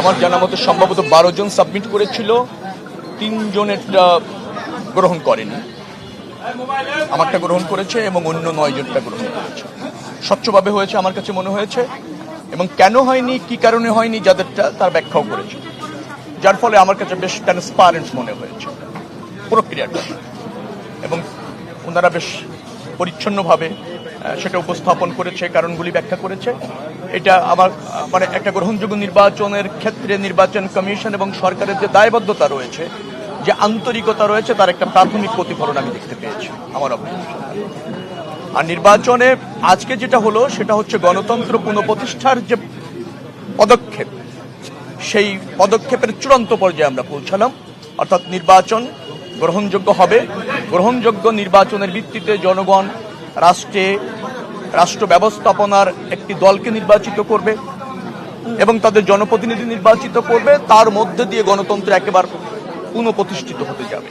আমার জানা মতো সম্ভবত 12 জন সাবমিট করেছিল, 3 জনেরটা গ্রহণ করেনি। আমারটা গ্রহণ করেছে এবং অন্য 9 জনটা গ্রহণ করেছে। স্বচ্ছভাবে হয়েছে আমার কাছে মনে হয়েছে, এবং কেন হয়নি, কি কারণে হয়নি যাদেরটা, তার ব্যাখ্যাও করেছে, যার ফলে আমার কাছে বেশ ট্রান্সপারেন্ট মনে হয়েছে প্রক্রিয়াটা, এবং ওনারা বেশ পরিচ্ছন্নভাবে সেটা উপস্থাপন করেছে, কারণগুলি ব্যাখ্যা করেছে। এটা আমার মানে একটা গ্রহণযোগ্য নির্বাচনের ক্ষেত্রে নির্বাচন কমিশন এবং সরকারের যে দায়বদ্ধতা রয়েছে, যে আন্তরিকতা রয়েছে, তার একটা প্রাথমিক প্রতিফলন আমি দেখতে পেয়েছি আমার অবজারভেশন। আর নির্বাচনে আজকে যেটা হলো সেটা হচ্ছে গণতন্ত্র পুনঃপ্রতিষ্ঠার যে পদক্ষেপ, সেই পদক্ষেপের চূড়ান্ত পর্যায়ে আমরা পৌঁছালাম। অর্থাৎ নির্বাচন গ্রহণযোগ্য হবে, গ্রহণযোগ্য নির্বাচনের ভিত্তিতে জনগণ রাষ্ট্র ব্যবস্থাপনার একটি দলকে নির্বাচিত করবে এবং তাদের জনপ্রতিনিধি নির্বাচিত করবে, তার মধ্যে দিয়ে গণতন্ত্র একেবারে পুনঃপ্রতিষ্ঠিত হতে যাবে।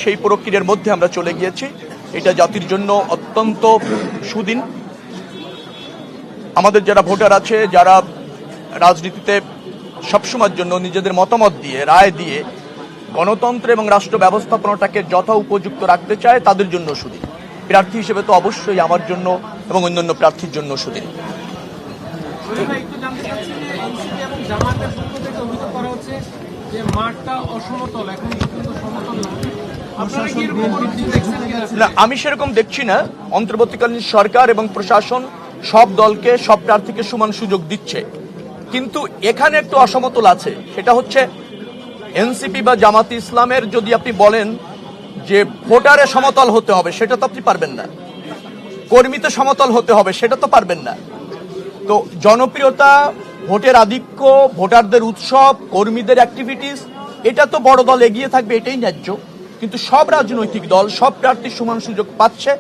সেই প্রক্রিয়ার মধ্যে আমরা চলে গিয়েছি। এটা জাতির জন্য অত্যন্ত সুদিন। আমাদের যারা ভোটার আছে, যারা রাজনীতিতে সবসময়ের জন্য নিজেদের মতামত দিয়ে, রায় দিয়ে গণতন্ত্র এবং রাষ্ট্র ব্যবস্থাপনাটাকে যথা উপযুক্ত রাখতে চায়, তাদের জন্য সুদিন। প্রার্থী হিসেবে তো অবশ্যই আমার জন্য এবং অন্যান্য প্রার্থীর জন্য সুদিন। না, আমি সেরকম দেখছি না। অন্তর্বর্তীকালীন সরকার এবং প্রশাসন সব দলকে, সব প্রার্থীকে সমান সুযোগ দিচ্ছে, কিন্তু এখানে একটু অসমতল আছে। সেটা হচ্ছে এনসিপি বা জামাতে ইসলামের যদি আপনি বলেন যে ভোটারে সমতল হতে হবে, সেটা তো আপনি পারবেন না। কর্মীতে সমতল হতে হবে, সেটা তো পারবেন না। তো জনপ্রিয়তা, ভোটের আধিক্য, ভোটারদের উৎসব, কর্মীদের অ্যাক্টিভিটিস, এটা তো বড় দল এগিয়ে থাকবে, এটাই ন্যায্য। কিন্তু সব রাজনৈতিক দল, সব প্রার্থী সমান সুযোগ পাচ্ছে,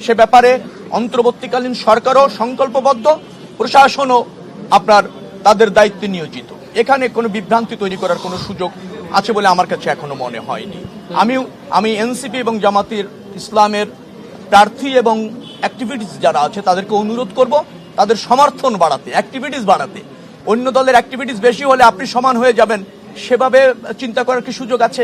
সে ব্যাপারে অন্তর্বর্তীকালীন সরকারও সংকল্পবদ্ধ, প্রশাসনও আপনার তাদের দায়িত্বে নিয়োজিত। এখানে কোনো বিভ্রান্তি তৈরি করার কোনো সুযোগ আছে বলে আমার কাছে এখনো মনে হয়নি। আমি এনসিপি এবং জামাতের ইসলামের প্রার্থী এবং অ্যাক্টিভিটিস যারা আছে তাদেরকে অনুরোধ করব তাদের সমর্থন বাড়াতে, অ্যাক্টিভিটিস বাড়াতে। অন্য দলের অ্যাক্টিভিটিস বেশি হলে আপনি সমান হয়ে যাবেন, সেভাবে চিন্তা করার কি সুযোগ আছে?